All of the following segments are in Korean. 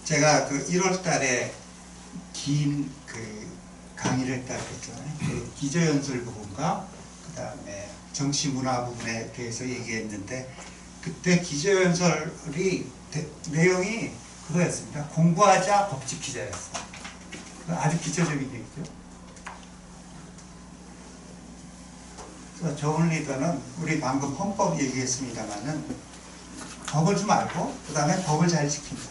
제가 그 1월 달에 긴 그 강의를 했다고 했잖아요. 그 기저연설 부분과 그 다음에 정치 문화 부분에 대해서 얘기했는데, 그때 기저연설이 내용이 그거였습니다. 공부하자 법칙 기자였어요. 아주 기초적인 얘기죠. 그래서 좋은 리더는 우리 방금 헌법 얘기했습니다만은 법을 좀 알고 그 다음에 법을 잘 지킨다.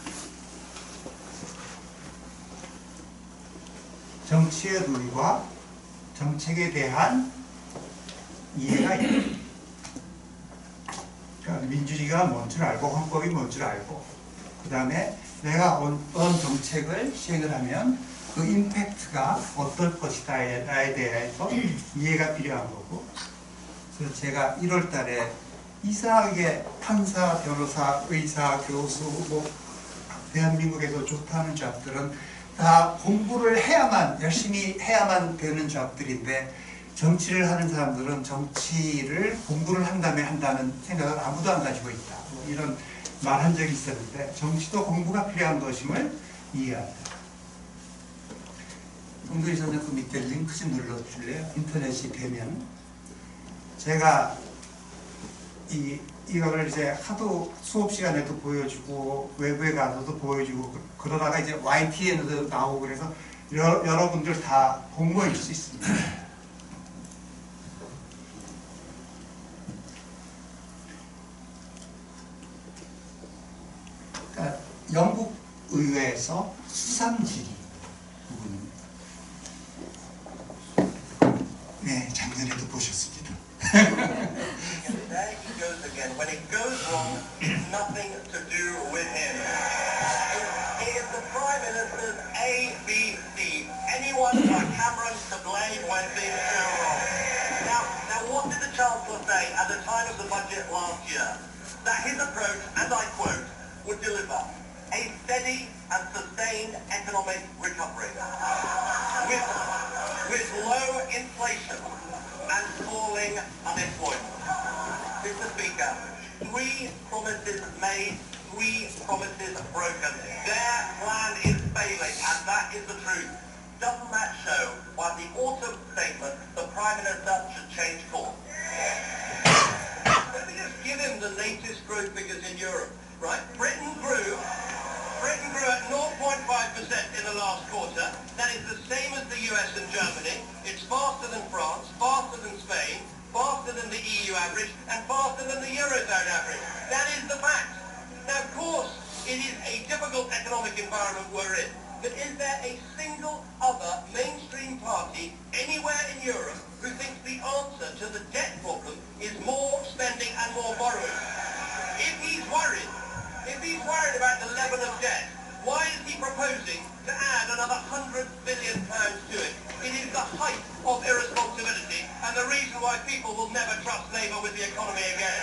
정치의 룰과 정책에 대한 이해가 있다. 그러니까 민주주의가 뭔 줄 알고 헌법이 뭔 줄 알고 그 다음에 내가 어떤 정책을 시행을 하면 그 임팩트가 어떨 것이다에 대해서 이해가 필요한 거고, 그래서 제가 1월 달에 이상하게 판사, 변호사, 의사, 교수, 뭐 대한민국에서 좋다는 잡들은 다 공부를 해야만, 열심히 해야만 되는 잡들인데, 정치를 하는 사람들은 정치를 공부를 한 다음에 한다는 생각을 아무도 안 가지고 있다. 뭐 이런 말 한 적이 있었는데, 정치도 공부가 필요한 것임을 이해한다. 홍두희 선생님 그 밑에 링크 좀 눌러줄래요? 인터넷이 되면. 제가 이거를 이제 하도 수업 시간에도 보여주고 외부에 가서도 보여주고 그러다가 이제 YTN에도 나오고 그래서 여러분들 다 공부해 줄 수 있습니다. 그러니까 영국 의회에서 수상질의 부분입니다. 네, 작년에도 보셨습니다. There he goes again. When it goes wrong, it's nothing to do with him. It is the Prime Minister's ABC. Anyone but Cameron to blame when things go wrong. Now, what did the Chancellor say at the time of the budget last year? That his approach, and I quote, would deliver a steady and sustained economic recovery with low inflation and falling unemployment. Mr. Speaker, 3 promises made, 3 promises broken. Their plan is failing, and that is the truth. Doesn't that show why the autumn statement the Prime Minister should change course? Let me just give him the latest growth figures in Europe, right? Britain grew at 0.5% in the last quarter. That is the same as the US and Germany. It's faster than France, faster than Spain, faster than the EU average, and faster than the Eurozone average. That is the fact. Now, of course, it is a difficult economic environment we're in. But is there a single other mainstream party anywhere in Europe who thinks the answer to the debt problem is more spending and more borrowing? If he's worried about the level of debt, why is he proposing to add another £100 billion to it? It is the height of irresponsibility and the reason why people will never trust Labour with the economy again.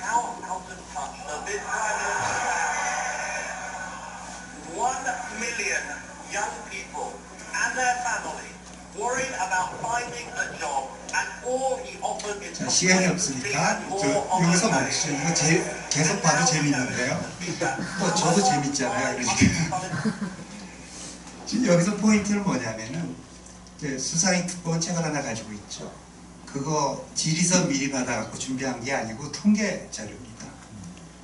How out of touch does this Prime Minister? 1 million young people and their families worried about finding a job, and all he offered is 시간이 없으니까 여기서 멈추죠. 이거 계속 봐도 재밌는데요. 또 저도 재밌잖아요. 그러니까. 지금 여기서 포인트는 뭐냐면은 수상이 특보는 책을 하나 가지고 있죠. 그거 지리서 미리 받아갖고 준비한 게 아니고 통계 자료입니다.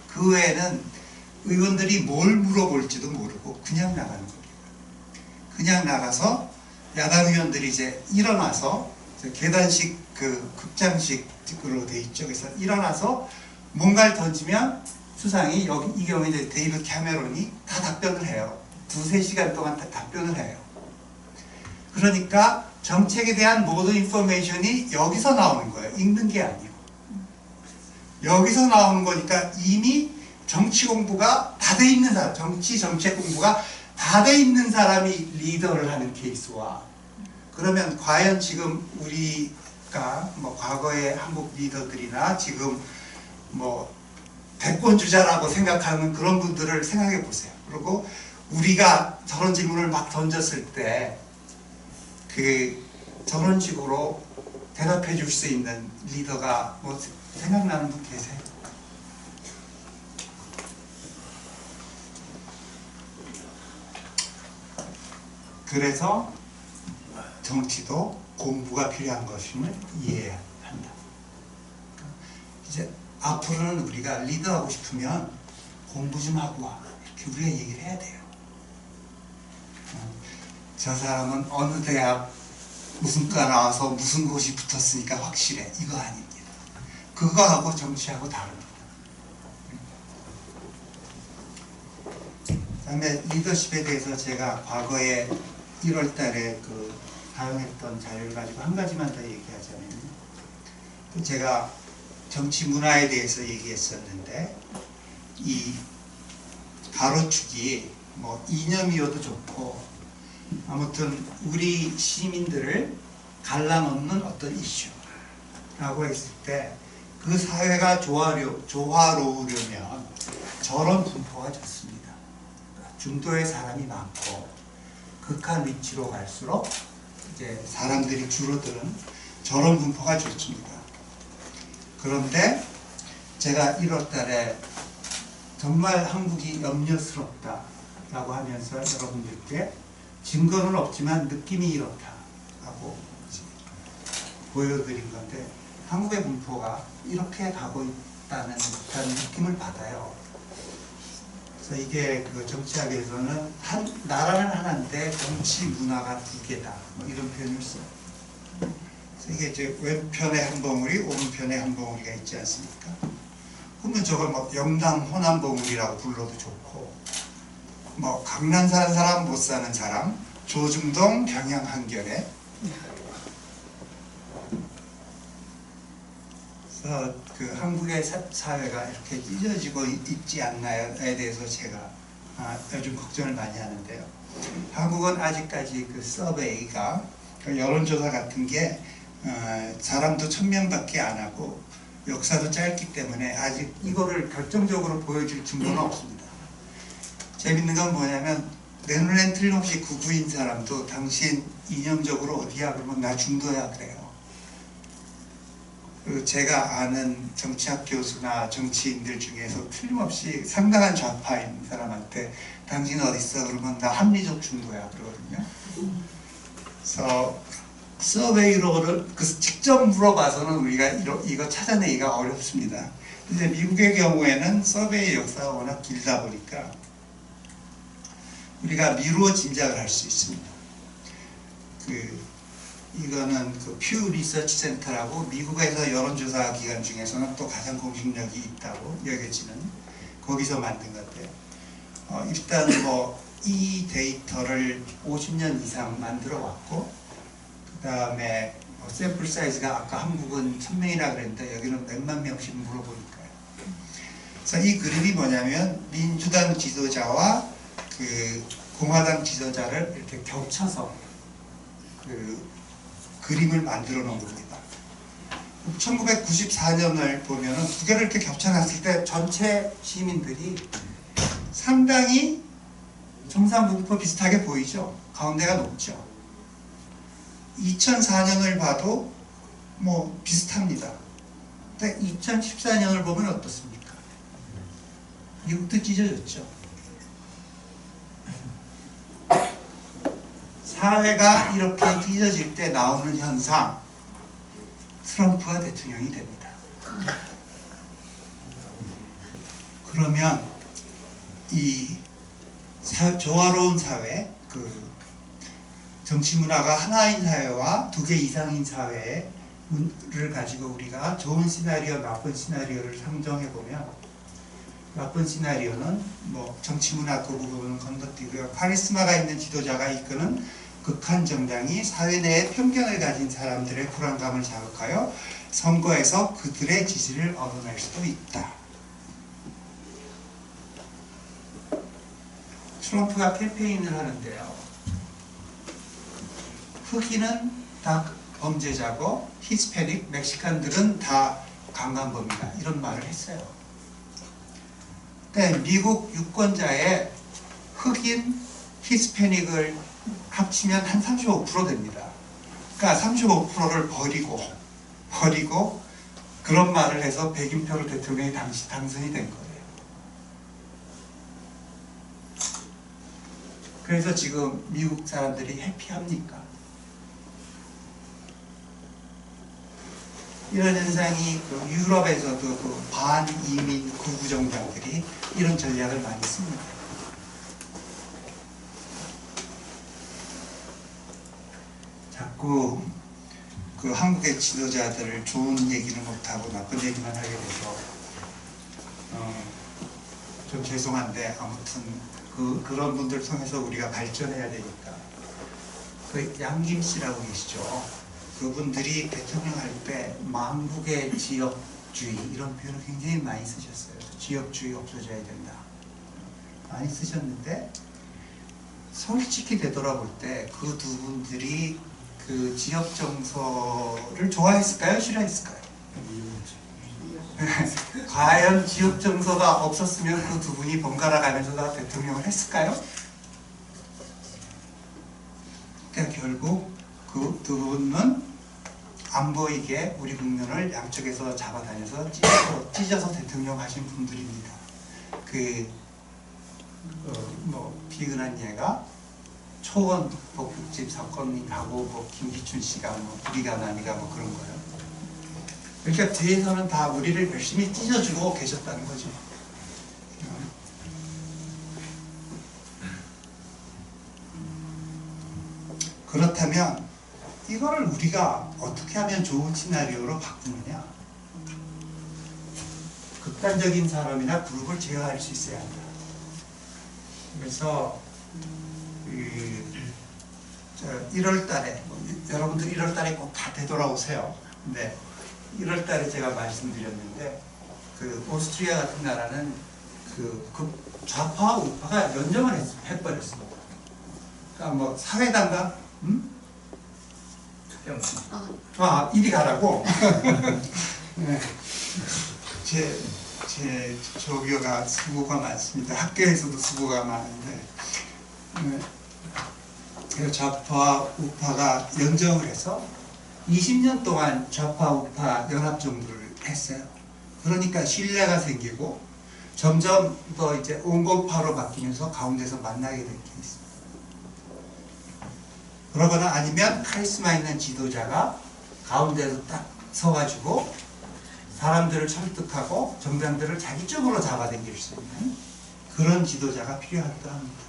그 외에는 의원들이 뭘 물어볼지도 모르고 그냥 나가는 겁니다. 그냥 나가서 야당 의원들이 이제 일어나서 계단식 그 극장식으로 돼 있죠. 그래서 일어나서 뭔가를 던지면 수상이 이 경우에 이제 데이비드 캐메론이 다 답변을 해요. 2-3시간 동안 다 답변을 해요. 그러니까 정책에 대한 모든 인포메이션이 여기서 나오는 거예요. 읽는 게 아니고. 여기서 나오는 거니까 이미 정치 공부가 다 돼 있는 사람, 정책 공부가 다 돼 있는 사람이 리더를 하는 케이스와, 그러면 과연 지금 우리가 뭐 과거의 한국 리더들이나 지금 뭐 대권주자라고 생각하는 그런 분들을 생각해 보세요. 그리고 우리가 저런 질문을 막 던졌을 때 저런 식으로 대답해 줄 수 있는 리더가 뭐 생각나는 분 계세요? 그래서 정치도 공부가 필요한 것임을 이해해야 한다. 이제 앞으로는 우리가 리더하고 싶으면 공부 좀 하고 와, 이렇게 우리가 얘기를 해야 돼요. 저 사람은 어느 대학 무슨 과 나와서 무슨 곳이 붙었으니까 확실해, 이거 아닙니다. 그거하고 정치하고 다릅니다. 그다음에 리더십에 대해서 제가 과거에 1월 달에 사용했던 자료를 가지고 한 가지만 더 얘기하자면, 제가 정치 문화에 대해서 얘기했었는데, 이 가로축이 뭐 이념이어도 좋고, 아무튼 우리 시민들을 갈라놓는 어떤 이슈라고 했을 때 그 사회가 조화로우려면 저런 분포가 좋습니다. 중도에 사람이 많고 극한 위치로 갈수록 이제 사람들이 줄어드는 저런 분포가 좋습니다. 그런데 제가 1월 달에 정말 한국이 염려스럽다라고 하면서 여러분들께 증거는 없지만 느낌이 이렇다라고 보여드린 건데, 한국의 분포가 이렇게 가고 있다는 듯한 느낌을 받아요. 그래서 이게 정치학에서는 나라는 하나인데 정치 문화가 두 개다, 뭐 이런 표현을 써요. 그래서 이게 이제 왼편에 한 봉우리, 오른편에 한 봉우리가 있지 않습니까? 그러면 저걸 뭐 영남 호남 봉우리라고 불러도 좋고, 뭐 강남 사는 사람, 못 사는 사람, 조중동 경양 한결에. 그래서 한국의 사회가 이렇게 찢어지고 있지 않나요에 대해서 제가 요즘 걱정을 많이 하는데요. 한국은 아직까지 서베이가 여론조사 같은 게 사람도 1000명밖에 안 하고 역사도 짧기 때문에 아직 이거를 결정적으로 보여줄 증거는 없습니다. 재밌는 건 뭐냐면, 내 눈엔 틀림없이 구구인 사람도 당신 이념적으로 어디야? 그러면 나 중도야 그래요. 그리고 제가 아는 정치학 교수나 정치인들 중에서 틀림없이 상당한 좌파인 사람한테 당신 어디 있어? 그러면 나 합리적 중도야 그러거든요. 그래서 서베이로 직접 물어봐서는 우리가 이거 찾아내기가 어렵습니다. 근데 미국의 경우에는 서베이 역사가 워낙 길다 보니까 우리가 미루어 짐작을 할 수 있습니다. 이거는 퓨 리서치 센터라고 미국에서 여론조사 기관 중에서는 또 가장 공신력이 있다고 여겨지는, 거기서 만든 건데요. 일단 이 데이터를 50년 이상 만들어 왔고, 그 다음에 샘플 사이즈가 아까 한국은 1000명이라 그랬는데 여기는 몇만 명씩 물어보니까요. 그래서 이 그림이 뭐냐면, 민주당 지도자와 공화당 지도자를 이렇게 겹쳐서 그림을 만들어 놓은 겁니다. 1994년을 보면은 두 개를 이렇게 겹쳐놨을 때 전체 시민들이 상당히 정상분포 비슷하게 보이죠. 가운데가 높죠. 2004년을 봐도 뭐 비슷합니다. 근데 2014년을 보면 어떻습니까? 미국도 찢어졌죠. 사회가 이렇게 찢어질 때 나오는 현상, 트럼프가 대통령이 됩니다. 그러면 이 조화로운 사회, 정치 문화가 하나인 사회와 2개 이상인 사회를 가지고 우리가 좋은 시나리오, 나쁜 시나리오를 상정해 보면, 나쁜 시나리오는 뭐 정치 문화 그 부분은 건너뛰고요. 카리스마가 있는 지도자가 이끄는 극한 정당이 사회 내에 편견을 가진 사람들의 불안감을 자극하여 선거에서 그들의 지지를 얻어낼 수도 있다. 트럼프가 캠페인을 하는데요. 흑인은 다 범죄자고 히스패닉, 멕시칸들은 다 강간범이다, 이런 말을 했어요. 근데 미국 유권자의 흑인, 히스패닉을 합치면 한 35% 됩니다. 그러니까 35%를 버리고 그런 말을 해서 백인표로 대통령이 당선이 된 거예요. 그래서 지금 미국 사람들이 해피합니까? 이런 현상이 그 유럽에서도 그 반이민 극우 정당들이 이런 전략을 많이 씁니다. 자꾸 그 한국의 지도자들을 좋은 얘기는 못하고 나쁜 얘기만 하게 돼서 좀 죄송한데 아무튼 그런 분들 통해서 우리가 발전해야 되니까 그 양김씨라고 계시죠. 그분들이 대통령 할 때 만국의 지역주의 이런 표현을 굉장히 많이 쓰셨어요. 지역주의 없어져야 된다 많이 쓰셨는데 솔직히 되돌아볼 때 그 두 분들이 그 지역 정서를 좋아했을까요? 싫어했을까요? 과연 지역 정서가 없었으면 그 두 분이 번갈아 가면서 다 대통령을 했을까요? 그러니까 결국 그 두 분은 안 보이게 우리 국민을 양쪽에서 잡아다녀서 찢어서 대통령 하신 분들입니다. 비근한 예가 초원 복집 사건하고 김기춘 씨가 우리가 남이가 그런 거예요. 그러니까 뒤에서는 다 우리를 열심히 찢어주고 계셨다는 거죠. 그렇다면 이거를 우리가 어떻게 하면 좋은 시나리오로 바꾸느냐? 극단적인 사람이나 그룹을 제어할 수 있어야 한다. 그래서 1월 달에 여러분들 1월 달에 꼭 다 되돌아오세요. 근데 1월 달에 제가 말씀드렸는데 그 오스트리아 같은 나라는 그 좌파와 우파가 연정을 해버렸습니다. 그러니까 사회당가 이리 가라고. 네. 제 조교가 수고가 많습니다. 학교에서도 수고가 많은데 좌파 우파가 연정을 해서 20년 동안 좌파 우파 연합정부를 했어요. 그러니까 신뢰가 생기고 점점 더 이제 온건파로 바뀌면서 가운데서 만나게 된 케이스. 그러거나 아니면 카리스마 있는 지도자가 가운데서 딱 서가지고 사람들을 설득하고 정당들을 자기 쪽으로 잡아당길 수 있는 그런 지도자가 필요하기도 합니다.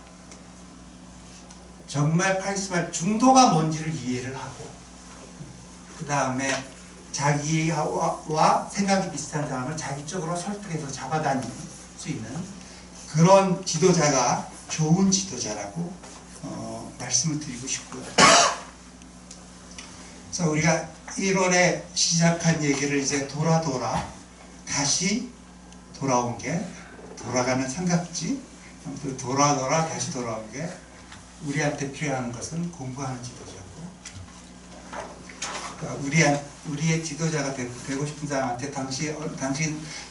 정말 카리스마 중도가 뭔지를 이해를 하고 그 다음에 자기와 생각이 비슷한 사람을 자기 쪽으로 설득해서 잡아다닐 수 있는 그런 지도자가 좋은 지도자라고 말씀을 드리고 싶고요. 그래서 우리가 1월에 시작한 얘기를 이제 돌아 다시 돌아온 게 돌아가는 삼각지 돌아 다시 돌아온 게 우리한테 필요한 것은 공부하는 지도자고 그러니까 우리의 지도자가 되고 싶은 사람한테 당신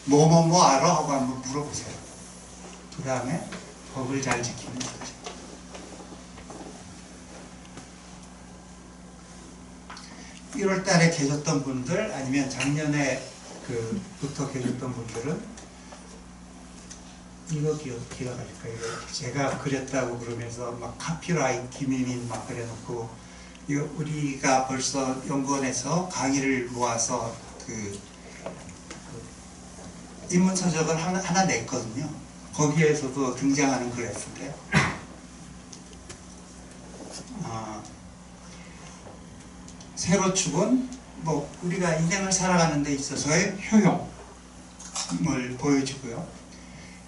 뭐 알아? 하고 한번 물어보세요. 그 다음에 법을 잘 지키는 거죠. (1월 달에 계셨던 분들 아니면 작년에 부터 계셨던 분들은 이거 기억하실까요? 이거 제가 그렸다고 그러면서 막 카피라이트 김희민 막 그려놓고 이거 우리가 벌써 연구원에서 강의를 모아서 인문서적을 하나 냈거든요. 거기에서도 등장하는 그래프인데 세로축은 우리가 인생을 살아가는 데 있어서의 효용을 보여주고요.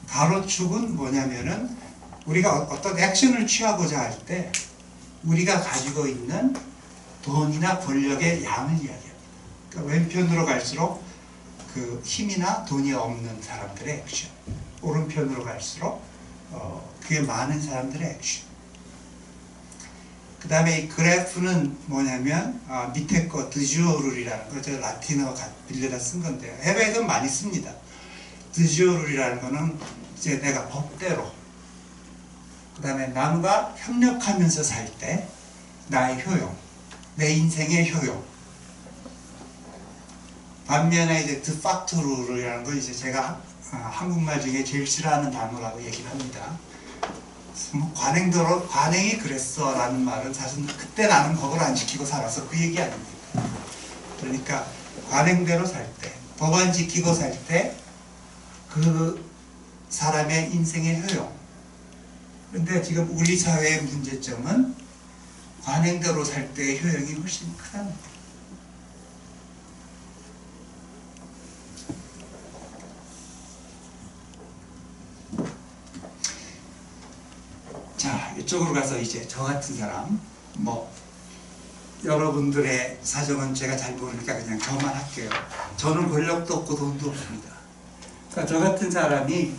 가로축은 뭐냐면은 우리가 어떤 액션을 취하고자 할 때 우리가 가지고 있는 돈이나 권력의 양을 이야기합니다. 그러니까 왼편으로 갈수록 그 힘이나 돈이 없는 사람들의 액션, 오른편으로 갈수록 그게 많은 사람들의 액션. 그 다음에 이 그래프는 뭐냐면 밑에 거 드주오룰이라는 거, 저 라틴어 빌려다 쓴 건데요. 해외에서 많이 씁니다. 드주오룰이라는 거는 이제 내가 법대로 그 다음에 남과 협력하면서 살 때 나의 효용, 내 인생의 효용. 반면에 이제 드팍토룰이라는 거 이제 제가 한국말 중에 제일 싫어하는 단어라고 얘기를 합니다. 뭐 관행대로 관행이 그랬어라는 말은 사실 그때 나는 법을 안 지키고 살아서 그 얘기 아닙니다. 그러니까 관행대로 살 때, 법 안 지키고 살 때 그 사람의 인생의 효용. 그런데 지금 우리 사회의 문제점은 관행대로 살 때의 효용이 훨씬 크다는 거예요. 자, 이쪽으로 가서 이제 저 같은 사람, 뭐 여러분들의 사정은 제가 잘 모르니까 그냥 저만 할게요. 저는 권력도 없고 돈도 없습니다. 그러니까 저 같은 사람이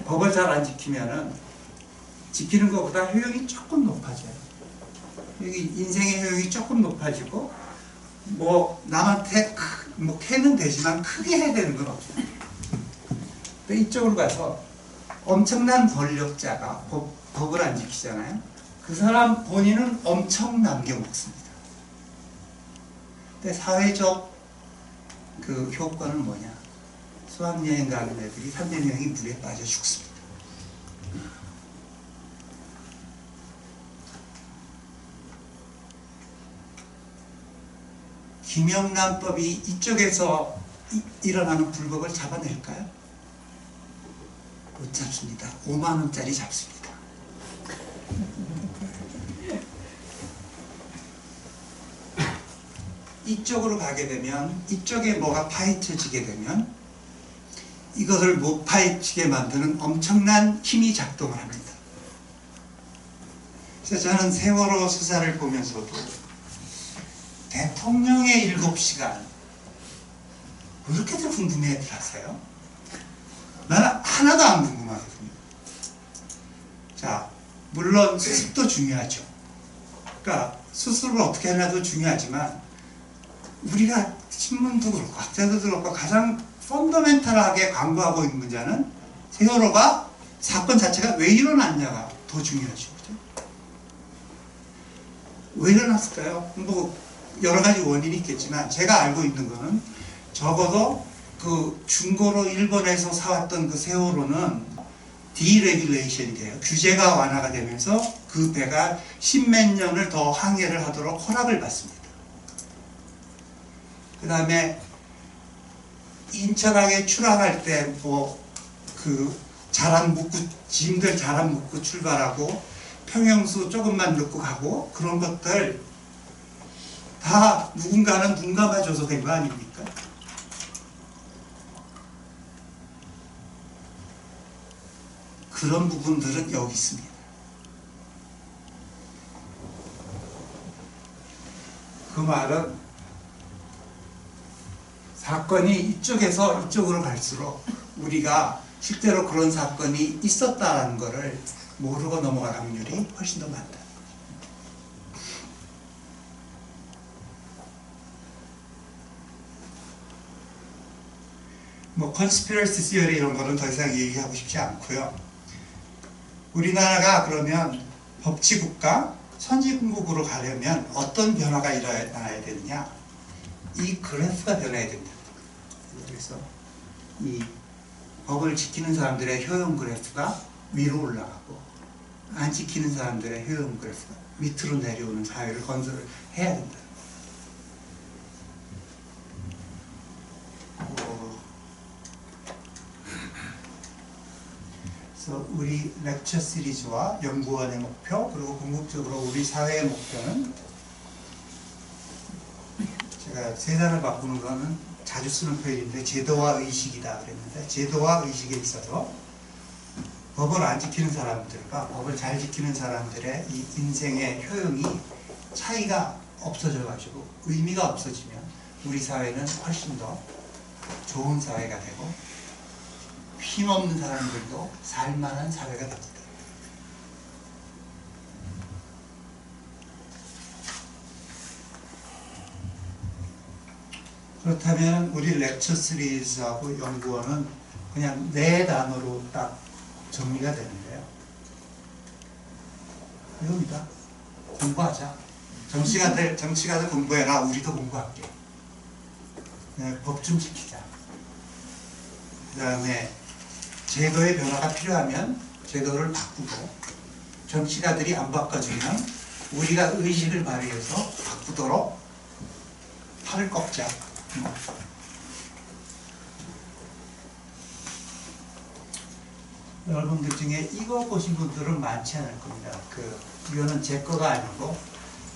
법을 잘 안 지키면은 지키는 것보다 효용이 조금 높아져요. 여기 인생의 효용이 조금 높아지고 뭐 남한테 뭐 캐는 되지만 크게 해야 되는 건 없어요. 근데 이쪽으로 가서 엄청난 권력자가 법을 안 지키잖아요. 그 사람 본인은 엄청 남겨먹습니다. 근데 사회적 그 효과는 뭐냐? 수학여행 가는 애들이 3년 여행이 물에 빠져 죽습니다. 김영란법이 이쪽에서 일어나는 불법을 잡아낼까요? 못 잡습니다. 5만 원짜리 잡습니다. 이쪽으로 가게 되면, 이쪽에 뭐가 파헤쳐지게 되면 이것을 못 파헤치게 만드는 엄청난 힘이 작동을 합니다. 그래서 저는 세월호 수사를 보면서도 대통령의 7시간 왜 이렇게들 궁금해들 하세요? 나는 하나도 안 궁금하거든요. 자, 물론 수습도 중요하죠. 그러니까 수습을 어떻게 하냐도 중요하지만 우리가 신문도 그렇고 학자들도 그렇고 가장 펀더멘탈하게 강구하고 있는 문제는 세월호가 사건 자체가 왜 일어났냐가 더 중요하죠. 그죠? 왜 일어났을까요? 뭐 여러 가지 원인이 있겠지만 제가 알고 있는 거는 적어도 그 중고로 일본에서 사왔던 그 세월호는 디레귤레이션이 돼요. 규제가 완화가 되면서 그 배가 10몇 년을 더 항해를 하도록 허락을 받습니다. 그 다음에 인천항에 출항할 때 뭐 그 자란 묶고 짐들 자란 묶고 출발하고 평형수 조금만 넣고 가고 그런 것들 다 누군가는 눈 감아줘서 된 거 아닙니까? 그런 부분들은 여기 있습니다. 그 말은 사건이 이쪽에서 이쪽으로 갈수록 우리가 실제로 그런 사건이 있었다는 것을 모르고 넘어갈 확률이 훨씬 더 많다. 뭐 컨스피러시 시어리 이런 거는 더 이상 얘기하고 싶지 않고요. 우리나라가 그러면 법치국가, 선진국으로 가려면 어떤 변화가 일어나야 되느냐? 이 그래프가 변해야 된다. 그래서 이 법을 지키는 사람들의 효용 그래프가 위로 올라가고 안 지키는 사람들의 효용 그래프가 밑으로 내려오는 사회를 건설을 해야 된다. 그래서 우리 렉처 시리즈와 연구원의 목표 그리고 궁극적으로 우리 사회의 목표는 제가 세상을 바꾸는 거는 자주 쓰는 표현인데 제도와 의식이다 그랬는데 제도와 의식에 있어서 법을 안 지키는 사람들과 법을 잘 지키는 사람들의 이 인생의 효용이 차이가 없어져 가지고 의미가 없어지면 우리 사회는 훨씬 더 좋은 사회가 되고 힘없는 사람들도 살만한 사회가 됩니다. 그렇다면 우리 렉처 시리즈하고 연구원은 그냥 4단어로 딱 정리가 되는데요. 이겁니다. 공부하자. 정치가들 공부해라. 우리도 공부할게. 법 좀 지키자. 그 다음에 제도의 변화가 필요하면 제도를 바꾸고 정치가들이 안 바꿔주면 우리가 의식을 발휘해서 바꾸도록 팔을 꺾자. 여러분들 중에 이거 보신 분들은 많지 않을 겁니다. 이거는 제 거가 아니고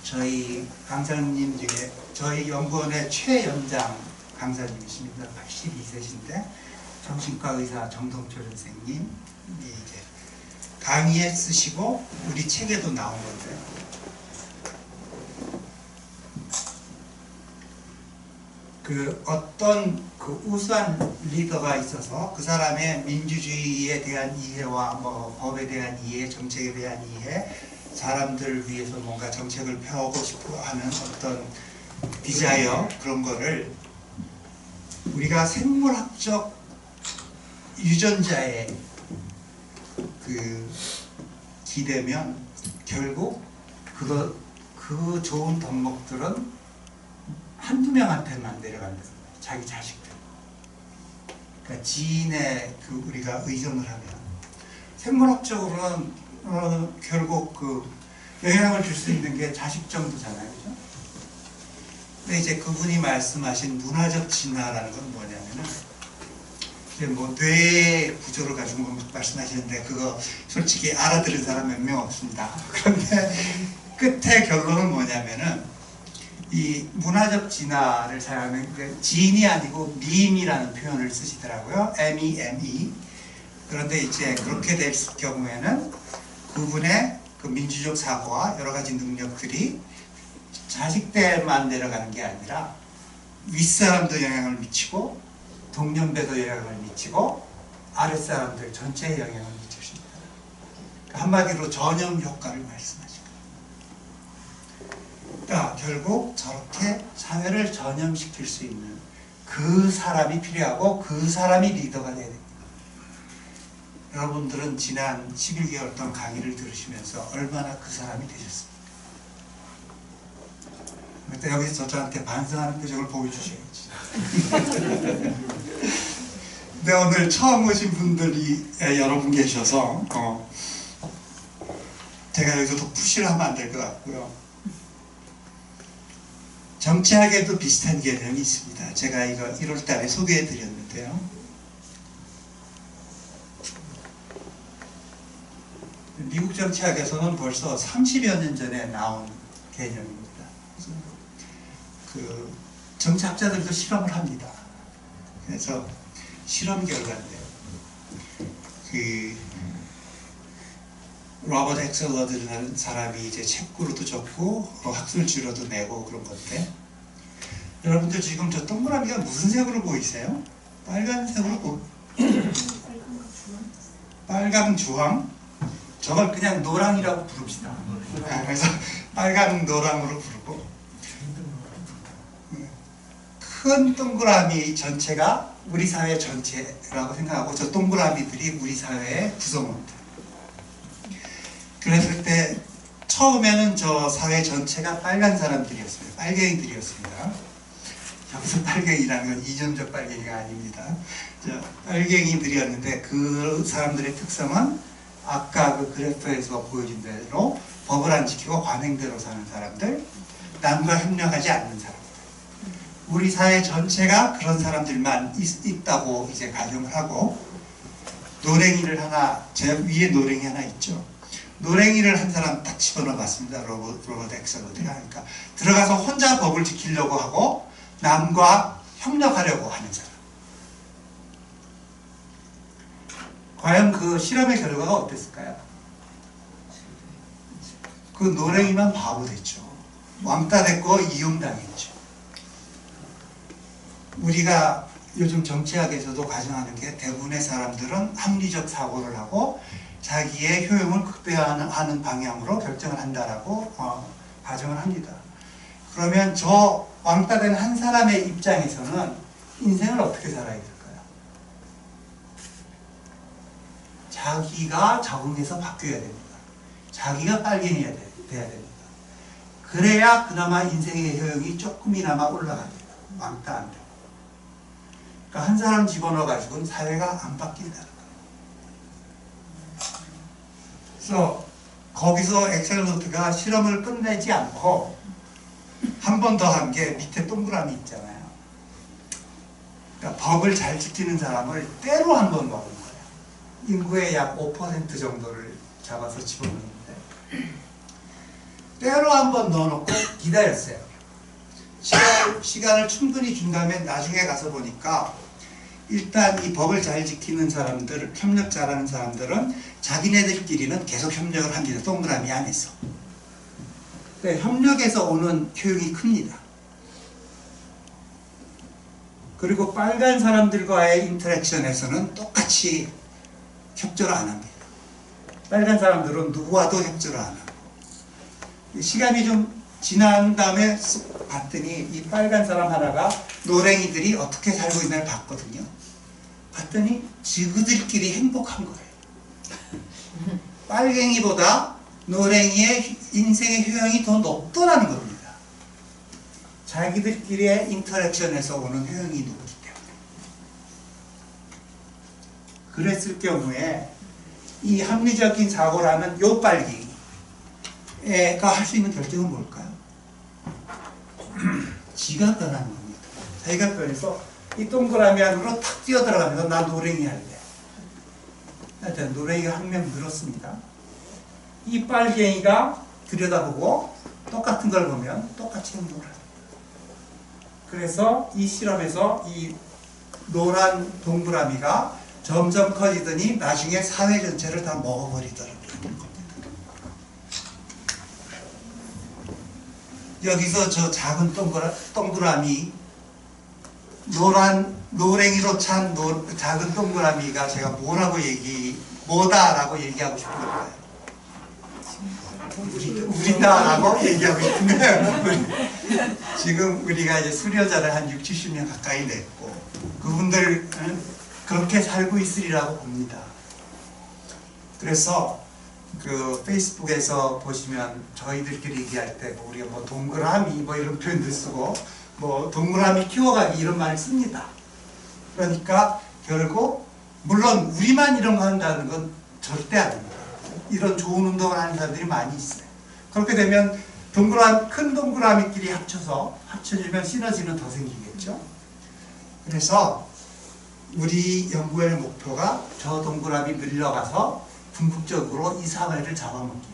저희 강사님 중에 저희 연구원의 최연장 강사님이십니다. 82세신데 정신과 의사 정동철 선생님이 이제 강의에 쓰시고 우리 책에도 나온 건데요. 어떤 우수한 리더가 있어서 그 사람의 민주주의에 대한 이해와 법에 대한 이해, 정책에 대한 이해, 사람들을 위해서 뭔가 정책을 펴오고 싶어 하는 어떤 디자이어, 그런 거를 우리가 생물학적 유전자에 기대면 결국 그 좋은 덕목들은 한두 명한테만 내려간다. 자기 자식들. 그러니까 지인에 우리가 의존을 하면 생물학적으로는 결국 영향을 줄 수 있는 게 자식 정도잖아요. 그죠? 근데 이제 그분이 말씀하신 문화적 진화라는 건 뭐냐면은 이제 뇌 구조를 가지고 말씀하시는데 그거 솔직히 알아들은 사람 몇 명 없습니다. 그런데 끝에 결론은 뭐냐면은 이 문화적 진화를 사용하면 지인이 아니고 밈이라는 표현을 쓰시더라고요. MEME. 그런데 이제 그렇게 될 경우에는 그분의 민주적 사고와 여러 가지 능력들이 자식들만 내려가는 게 아니라 윗사람도 영향을 미치고 동년배도 영향을 미치고 아랫사람들 전체에 영향을 미칩니다. 한마디로 전염 효과를 말씀하십니다. 그러니까 결국 저렇게 사회를 전염시킬 수 있는 그 사람이 필요하고 그 사람이 리더가 돼야 됩니다. 여러분들은 지난 11개월 동안 강의를 들으시면서 얼마나 그 사람이 되셨습니까? 그때 여기서 저한테 반성하는 표정을 보여주셔야지. 근데 오늘 처음 오신 분들이 여러 분 계셔서 제가 여기서 더 푸시를 하면 안 될 것 같고요. 정치학에도 비슷한 개념이 있습니다. 제가 이거 1월 달에 소개해 드렸는데요. 미국 정치학에서는 벌써 30여 년 전에 나온 개념입니다. 정치학자들도 실험을 합니다. 그래서 실험 결과인데요. 로버트 엑셀러드라는 사람이 이제 책으로도 적고 학술지로도 내고 그런 건데, 여러분들 지금 저 동그라미가 무슨 색으로 보이세요? 빨간색으로 빨강 주황? 저걸 그냥 노랑이라고 부릅시다. 그래서 빨강 노랑으로 부르고, 큰 동그라미 전체가 우리 사회 전체라고 생각하고 저 동그라미들이 우리 사회의 구성원들. 그랬을 때 처음에는 저 사회 전체가 빨간 사람들이었어요. 빨갱이들이었습니다. 여기서 빨갱이라는 건 이념적 빨갱이가 아닙니다. 빨갱이들이었는데 그 사람들의 특성은 아까 그 그래프에서 보여준 대로 법을 안 지키고 관행대로 사는 사람들, 남과 협력하지 않는 사람들. 우리 사회 전체가 그런 사람들만 있다고 이제 가정을 하고, 노랭이를 하나, 제 위에 노랭이 하나 있죠. 노랭이를 한 사람 딱 집어넣어 봤습니다. 로버트 엑셀러드가. 그러니까 들어가서 혼자 법을 지키려고 하고 남과 협력하려고 하는 사람. 과연 그 실험의 결과가 어땠을까요? 그 노랭이만 바보 됐죠. 왕따 됐고 이용당했죠. 우리가 요즘 정치학에서도 가정하는 게, 대부분의 사람들은 합리적 사고를 하고 자기의 효용을 극대화하는 방향으로 결정을 한다라고 가정을 합니다. 그러면 저 왕따된 한 사람의 입장에서는 인생을 어떻게 살아야 될까요? 자기가 적응해서 바뀌어야 됩니다. 자기가 빨갱이가 돼야 됩니다. 그래야 그나마 인생의 효용이 조금이나마 올라갑니다. 왕따 안 되고. 그러니까 한 사람 집어넣어 가지고는 사회가 안 바뀐다는 거예요. 그래서 거기서 엑셀런트가 실험을 끝내지 않고 한 번 더 한 게 밑에 동그라미 있잖아요. 그러니까 법을 잘 지키는 사람을 때로 한 번 넣은 거예요. 인구의 약 5% 정도를 잡아서 집어넣는데 때로 한 번 넣어놓고 기다렸어요. 시간을 충분히 준 다음에 나중에 가서 보니까 일단 이 법을 잘 지키는 사람들, 협력 잘하는 사람들은 자기네들끼리는 계속 협력을 합니다. 동그라미 안에서. 협력에서 오는 효용이 큽니다. 그리고 빨간 사람들과의 인터랙션에서는 똑같이 협조를 안 합니다. 빨간 사람들은 누구와도 협조를 안 하고. 시간이 좀 지난 다음에 쓱 봤더니 이 빨간 사람 하나가 노랭이들이 어떻게 살고 있나를 봤거든요. 봤더니 지그들끼리 행복한 거예요. 빨갱이보다 노랭이의 인생의 효용이 더 높더라는 겁니다. 자기들끼리의 인터랙션에서 오는 효용이 높기 때문에. 그랬을 경우에 이 합리적인 사고라는 요 빨갱이가 할 수 있는 결정은 뭘까요? 지가 변하는 겁니다. 자기가 변해서 이 동그라미 안으로 탁 뛰어들어가면서 나 노랭이 할래. 하여튼 노랭이가 한 명 늘었습니다. 이 빨갱이가 들여다보고 똑같은 걸 보면 똑같이 행동을 합니다. 그래서 이 실험에서 이 노란 동그라미가 점점 커지더니 나중에 사회 전체를 다 먹어버리더라고요. 여기서 저 작은 동그라미 노랭이로 찬 작은 동그라미가 제가 뭐다라고 얘기하고 싶은 걸까요? 우리다라고 얘기하고 싶은 거예요. 지금 우리가 이제 수료자를 한 60, 70년 가까이 됐고 그분들은 그렇게 살고 있으리라고 봅니다. 그래서 그 페이스북에서 보시면 저희들끼리 얘기할 때 우리가 뭐 동그라미 뭐 이런 표현도 쓰고 뭐 동그라미 키워가기 이런 말을 씁니다. 그러니까 결국 물론 우리만 이런 거 한다는 건 절대 아닙니다. 이런 좋은 운동을 하는 사람들이 많이 있어요. 그렇게 되면 큰 동그라미끼리 합쳐지면 시너지는 더 생기겠죠. 그래서 우리 연구의 목표가 저 동그라미 늘려가서 궁극적으로 이 사회를 잡아먹기.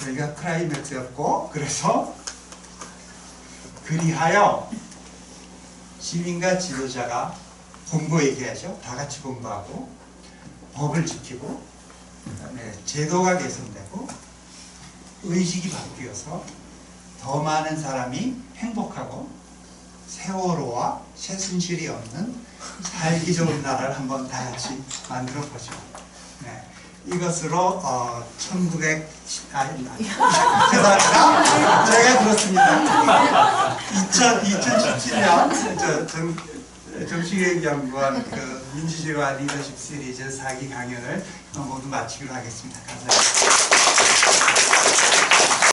여기가 클라이맥스였고, 그래서 그리하여 시민과 지도자가 공부 얘기하죠. 다 같이 공부하고 법을 지키고 그다음에 제도가 개선되고 의식이 바뀌어서 더 많은 사람이 행복하고 세월호와 최순실이 없는 살기 좋은 나라를 한번 다 같이 만들어 보죠. 네. 이것으로 죄송합니다. 제가 그렇습니다. 2017년 정치개혁연구원 그 민주주의와 리더십 시리즈 4기 강연을 모두 마치기로 하겠습니다. 감사합니다.